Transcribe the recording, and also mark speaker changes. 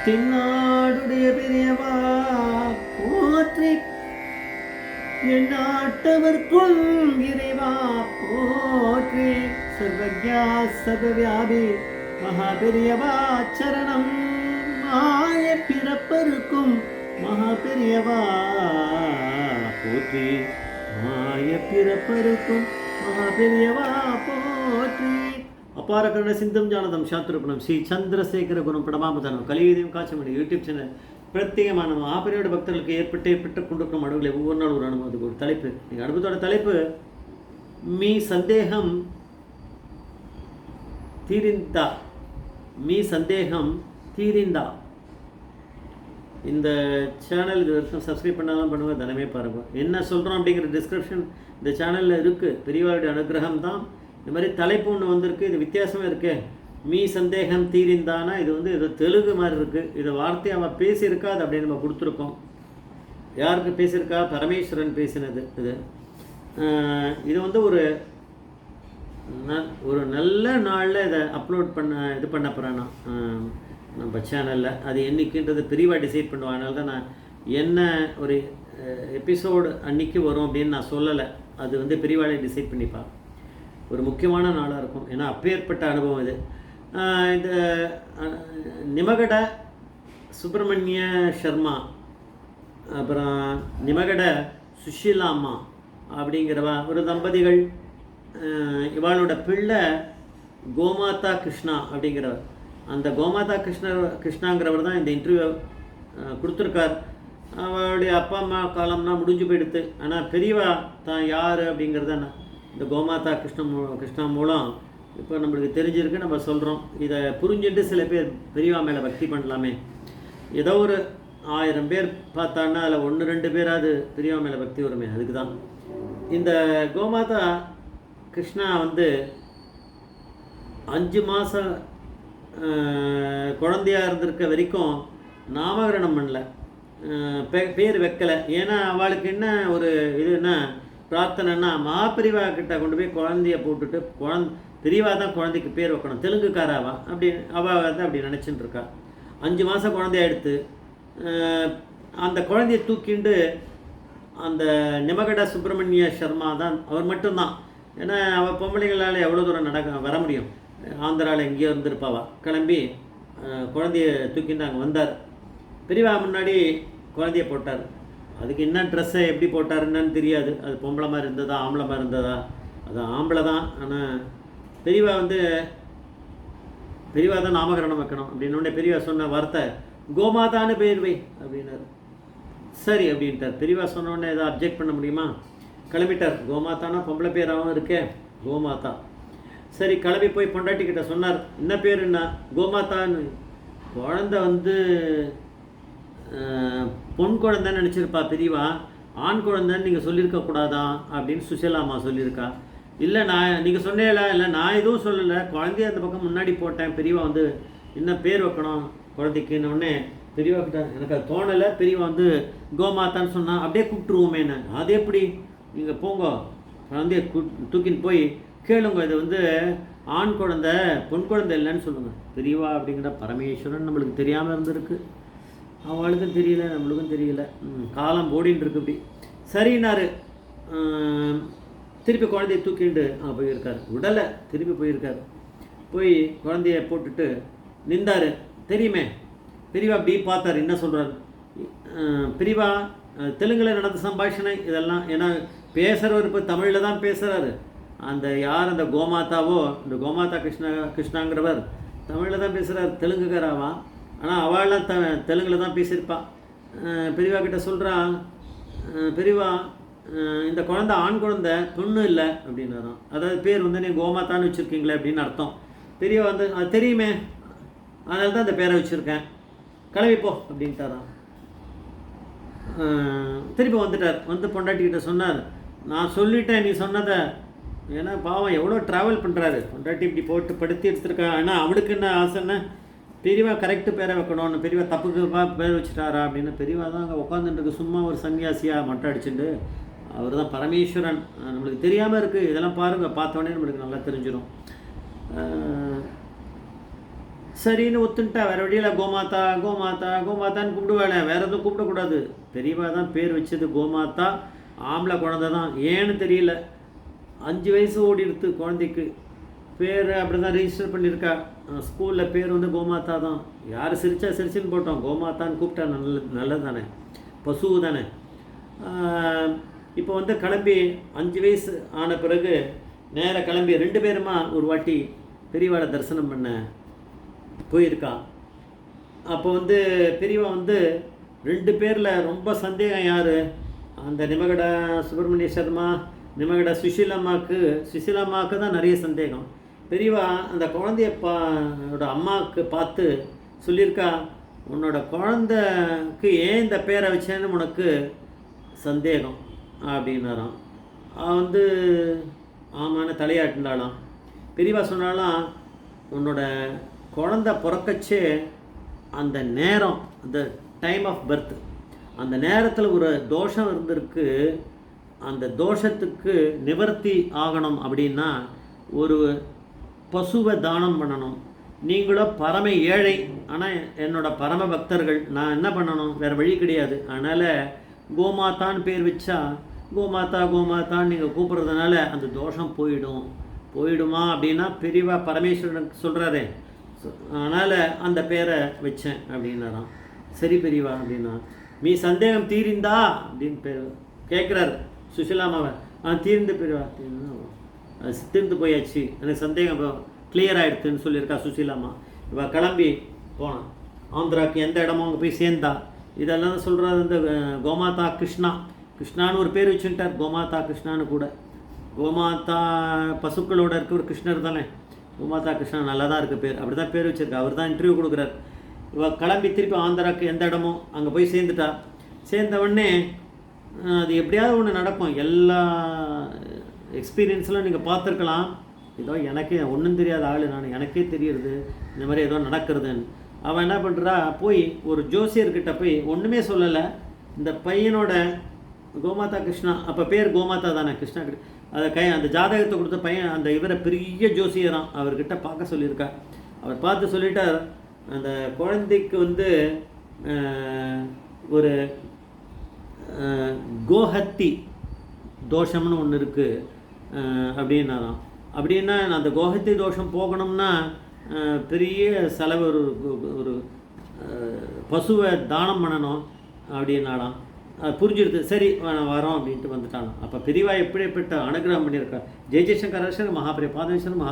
Speaker 1: தென்னாடுடைய பெரியவா போற்றி, எந்நாட்டவர்க்கும் இறைவா போற்றி, சர்வஜா சர்வவியாபி மகா பெரியவா சரணம். மாய பிறப்பருக்கும் மகா பெரியவா போற்றி, மாய பிறப்பருக்கும் மகா பெரியவா போற்றி. அபார கருண சிந்தம் ஜானதம் சாத்திரபுரம் ஸ்ரீ சந்திரசேகர குணம் படமாபதனம் கலியுதயம் காட்சிமணி யூடியூப் சேனல் பிரத்யேகமான ஆபரையோட பக்தர்களுக்கு ஏற்பட்டு கொண்டிருக்கும் அனுபவங்களை ஒவ்வொரு நாள் ஒரு அனுபவத்துக்கு ஒரு தலைப்பு. நீங்கள் அனுபவத்தோட தலைப்பு மீ சந்தேகம் தீரிந்தா. மீ சந்தேகம் தீரிந்தா. இந்த சேனல் இது வரைக்கும் சப்ஸ்கிரைப் பண்ணாலும் பண்ணுங்க, தினமே பாருங்கள். என்ன சொல்கிறோம் அப்படிங்கிற டிஸ்கிரிப்ஷன் இந்த சேனலில் இருக்குது. பெரியவாளுடைய அனுகிரகம் தான். இந்த மாதிரி தலைப்பு ஒன்று வந்திருக்கு, இது வித்தியாசமாக இருக்கு. மீ சந்தேகம் தீரிந்தானா, இது வந்து ஏதோ தெலுங்கு மாதிரி இருக்குது. இதை வார்த்தையை அவன் பேசியிருக்கா, அது அப்படின்னு நம்ம கொடுத்துருக்கோம். யாருக்கு பேசியிருக்கா? பரமேஸ்வரன் பேசினது. இது வந்து ஒரு நல்ல நாளில் இதை அப்லோட் பண்ண போகிறேன் நான் நம்ம சேனலில். அது என்றைக்குன்றது பெரியவா டிசைட் பண்ணுவான். அதனால தான் நான் என்ன ஒரு எபிசோடு அன்றைக்கி வரும் அப்படின்னு நான் சொல்லலை. அது வந்து பெரியவாளை டிசைட் பண்ணிப்பா. ஒரு முக்கியமான நாளாக இருக்கும், ஏன்னா அப்பேற்பட்ட அனுபவம் இது. இந்த நிமகட சுப்பிரமணிய சர்மா, அப்புறம் நிமகட சுஷீலாம்மா அப்படிங்கிறவா ஒரு தம்பதிகள். இவாளோட பிள்ளை கோமாதா கிருஷ்ணா அப்படிங்கிறவர். அந்த கோமாதா கிருஷ்ணாங்கிறவர் தான் இந்த இன்டர்வியூ கொடுத்துருக்கார். அவளுடைய அப்பா அம்மா காலம்னா முடிஞ்சு போயிடுத்து. ஆனால் பெரியவா தான் யார் அப்படிங்கிறத இந்த கோமாதா கிருஷ்ணா மூலம் இப்போ நம்மளுக்கு தெரிஞ்சிருக்கு, நம்ம சொல்கிறோம். இதை புரிஞ்சுட்டு சில பேர் பெரியவா மேலே பக்தி பண்ணலாமே. ஏதோ ஒரு 1000 பேர் பார்த்தான்னா அதில் 1-2 பேராது பெரியவா மேலே பக்தி வருமே, அதுக்கு தான். இந்த கோமாதா கிருஷ்ணா வந்து 5 மாதம் குழந்தையாக இருந்திருக்க வரைக்கும் நாமகரணம் பண்ணல, பேர் வைக்கலை. ஏன்னா அவளுக்கு என்ன ஒரு இதுன்னா பிரார்த்தனைன்னா மகாபிரிவா கிட்ட கொண்டு போய் குழந்தைய போட்டுட்டு பெரியவா தான் குழந்தைக்கு பேர் வைக்கணும், தெலுங்குக்காராவா அப்படி அவள் வந்து அப்படி நினச்சிட்டு இருக்கா. 5 மாதம் குழந்தைய எடுத்து அந்த குழந்தைய தூக்கிண்டு அந்த நிமகட சுப்பிரமணிய சர்மா தான் அவர் மட்டும்தான். ஏன்னா அவள் பொம்பளைகளால் எவ்வளோ தூரம் வர முடியும். ஆந்திராவில் எங்கேயோ இருந்திருப்பாவா. கிளம்பி குழந்தைய தூக்கிண்டு அங்கே வந்தார். பெரியவா முன்னாடி குழந்தைய போட்டார். அதுக்கு என்ன ட்ரெஸ்ஸை எப்படி போட்டாருன்னு தெரியாது. அது பொம்பளை மாதிரி இருந்ததா ஆம்பளை மாதிரி இருந்ததா? அது ஆம்பளை தான். ஆனால் பெரியவா தான் நாமகரணம் வைக்கணும் அப்படின்னோடனே பெரியவா சொன்ன வார்த்தை கோமாதான்னு பேர் வை அப்படின்னாரு. சரி அப்படின்ட்டார். பெரியவா சொன்னோடனே எதாவது அப்ஜெக்ட் பண்ண முடியுமா? கிளம்பிட்டார். கோமாதானா பொம்பளை பேராகவும் இருக்கே, கோமாதா. சரி, கிளம்பி போய் பொண்டாட்டிக்கிட்ட சொன்னார். என்ன பேருன்னா கோமாதான்னு. குழந்தை வந்து பொன் குழந்தைன்னு நினச்சிருப்பா பெரியவா, ஆண் குழந்தைன்னு நீங்கள் சொல்லியிருக்கக்கூடாதான் அப்படின்னு சுஷீலாம்மா சொல்லியிருக்கா. இல்லை நீங்கள் சொன்னேல, இல்லை நான் எதுவும் சொல்லலை, குழந்தைய அந்த பக்கம் முன்னாடி போட்டேன். பெரியவா வந்து என்ன பேர் வைக்கணும் குழந்தைக்குன்னு உடனே பெரியவா கிட்ட எனக்கு அது தோணலை. பெரியவா வந்து கோமாதான்னு சொன்னால் அப்படியே கூப்பிட்டுருவோமேன்னு. அது எப்படி? நீங்கள் போங்க, குழந்தைய தூக்கின்னு போய் கேளுங்க, இது வந்து ஆண் குழந்தை பொன் குழந்தை இல்லைன்னு சொல்லுங்கள். பெரியவா அப்படிங்கிற பரமேஸ்வரன் நம்மளுக்கு தெரியாமல் இருந்திருக்கு. அவளுக்கும் தெரியல, நம்மளுக்கும் தெரியல. காலம் ஓடின்னு இருக்கு இப்படி. சரின்னாரு. திருப்பி குழந்தைய தூக்கிட்டு போயிருக்கார். விடலை, திருப்பி போயிருக்கார். போய் குழந்தைய போட்டுட்டு நின்றார். தெரியுமே, பெரியவா அப்படி பார்த்தார். என்ன சொல்கிறார் பெரியவா? தெலுங்கில் நடந்த சம்பாஷணை இதெல்லாம். ஏன்னா பேசுகிறவர் இப்போ தமிழில் தான் பேசுகிறாரு. அந்த யார் அந்த கோமாதாவோ, இந்த கோமாதா கிருஷ்ணாங்கிறவர் தமிழில் தான் பேசுகிறார், தெலுங்குக்காராவா. ஆனால் அவள்லாம் தெலுங்கில் தான் பேசியிருப்பாள். பெரியவா கிட்ட சொல்கிறான், பெரியவா இந்த குழந்தை ஆண் குழந்தை, பொண்ணு இல்லை அப்படின்னாராம். அதாவது பேர் வந்து நீ கோமாதான்னு வச்சுருக்கீங்களே அப்படின்னு அர்த்தம். பெரியவா வந்து அது தெரியுமே, அதனால தான் அந்த பேரை வச்சுருக்கேன், கிளம்பிப்போ அப்படின்ட்டாராம். திருப்பி வந்துட்டார். வந்து பொண்டாட்டிக்கிட்ட சொன்னார், நான் சொல்லிட்டேன் நீ சொன்னதை. ஏன்னா பாவம் எவ்வளோ ட்ராவல் பண்ணுறாரு. பொண்டாட்டி இப்படி போட்டு படுத்தி எடுத்துருக்கா. ஆனால் அவளுக்கு என்ன ஆசைன்னா பெரியவா கரெக்டு பேரை வைக்கணும்னு. பெரியவா தப்புக்கு பேர் வச்சுட்டாரா அப்படின்னு. பெரியவா தான் அங்கே உட்காந்துட்டு சும்மா ஒரு சன்னியாசியாக மட்டை அடிச்சுட்டு. அவர் தான் பரமேஸ்வரன். நம்மளுக்கு தெரியாமல் இருக்குது. இதெல்லாம் பாருங்கள், பார்த்தோன்னே நம்மளுக்கு நல்லா தெரிஞ்சிடும். சரின்னு ஒத்துன்ட்டா. வேறு வழியில் கோமாதா கோமாதா கோமாதான்னு கூப்பிடுவாளே, வேறு எதுவும் கூப்பிடக்கூடாது. பெரியவா தான் பேர் வச்சது கோமாதா. ஆம்பளை குழந்தை தான், ஏன்னு தெரியல. 5 வயசு ஓடிடுத்து குழந்தைக்கு. பேர் அப்படி தான் ரிஜிஸ்டர் பண்ணியிருக்கா. ஸ்கூலில் பேர் வந்து கோமாதா தான். யார் சிரிச்சா சிரிச்சுன்னு போட்டோம், கோமாதான்னு கூப்பிட்டா நல்லது தானே, பசு தானே. இப்போ வந்து கிளம்பி 5 வயசு ஆன பிறகு நேராக கிளம்பி 2 பேருமா ஒரு வாட்டி பெரியவாளை தரிசனம் பண்ண போயிருக்கா. அப்போ வந்து பெரியவா வந்து 2 பேரில் ரொம்ப சந்தேகம் யார், அந்த நிமகட சுப்பிரமணிய சர்மா, நிமகட சுஷீலாம்மாவுக்கு தான் நிறைய சந்தேகம். பெரியவா அந்த குழந்தைய அம்மாவுக்கு பார்த்து சொல்லியிருக்கா, உன்னோட குழந்தைக்கு ஏன் இந்த பேரை வச்சேன்னு உனக்கு சந்தேகம் அப்படின்னாராம். வந்து ஆமான்னு தலையாட்டினாலாம். பெரியவா சொன்னாலாம், உன்னோட குழந்தை பிறக்கச்சே அந்த நேரம், அந்த டைம் ஆஃப் பர்த், அந்த நேரத்தில் ஒரு தோஷம் இருந்திருக்கு. அந்த தோஷத்துக்கு நிவர்த்தி ஆகணும் அப்படின்னா ஒரு பசுவை தானம் பண்ணணும். நீங்களும் பரம ஏழை, ஆனால் என்னோடய பரம பக்தர்கள், நான் என்ன பண்ணணும், வேறு வழி கிடையாது. அதனால் கோமாதான்னு பேர் வச்சா, கோமாதா கோமாதான்னு நீங்கள் கூப்பிட்றதுனால அந்த தோஷம் போயிடுமா அப்படின்னா பெரியவா பரமேஸ்வரனுக்கு சொல்கிறாரே, அதனால் அந்த பேரை வச்சேன் அப்படின்னாராம். சரி பெரியவா அப்படின்னா, மீ சந்தேகம் தீரிந்தா அப்படின்னு கேட்குறாரு சுஷிலாமாவை. தீர்ந்து பெரியவா, தீர்ந்து போயாச்சு, எனக்கு சந்தேகம் கிளியர் ஆகிடுதுன்னு சொல்லியிருக்கா சுஷீலாமா. இவள் கிளம்பி போனான் ஆந்திராவுக்கு. எந்த இடமோ அங்கே போய் சேர்ந்தா. இதெல்லாம் சொல்கிறது இந்த கோமாதா கிருஷ்ணான்னு ஒரு பேர் வச்சுட்டார், கோமாதா கிருஷ்ணான்னு கூட. கோமாதா பசுக்களோட இருக்க ஒரு கிருஷ்ணர் தானே, கோமாதா கிருஷ்ணா நல்லா தான் இருக்குது பேர், அப்படி தான் பேர் வச்சுருக்கா. அவர் தான் இன்டர்வியூ கொடுக்குறார். இவள் கிளம்பி திருப்பி ஆந்திராவுக்கு எந்த இடமோ அங்கே போய் சேர்ந்துட்டா. சேர்ந்தவொடனே அது எப்படியாவது ஒன்று நடக்கும். எல்லா எக்ஸ்பீரியன்ஸ்லாம் நீங்கள் பார்த்துருக்கலாம். ஏதோ எனக்கே ஒன்றும் தெரியாத ஆள் நான், எனக்கே தெரியுது இந்த மாதிரி ஏதோ நடக்கிறதுன்னு. அவன் என்ன பண்ணுறா, போய் ஒரு ஜோசியர்கிட்ட போய் ஒன்றுமே சொல்லலை. இந்த பையனோட கோமாதா கிருஷ்ணா, அப்போ பேர் கோமாதா தானே, கிருஷ்ணா கிட்ட அதை அந்த ஜாதகத்தை கொடுத்த பையன் அந்த இவரை பெரிய ஜோசியரான், அவர்கிட்ட பார்க்க சொல்லியிருக்கா. அவர் பார்த்து சொல்லிட்டார், அந்த குழந்தைக்கு வந்து ஒரு கோஹத்தி தோஷம்னு ஒன்று இருக்குது அப்படின்னாராம். அப்படின்னா அந்த கோஹத்தி தோஷம் போகணும்னா பெரிய செலவு, ஒரு பசுவை தானம் பண்ணணும் அப்படின்னாலாம். அது புரிஞ்சிடுது. சரி வரோம் அப்படின்ட்டு வந்துட்டாங்க. அப்போ பெரியவா எப்படிப்பட்ட அனுகிரகம் பண்ணியிருக்கா. ஜெய ஜெயசங்கர் மகாபெரிய பாதவேஸ்வரன்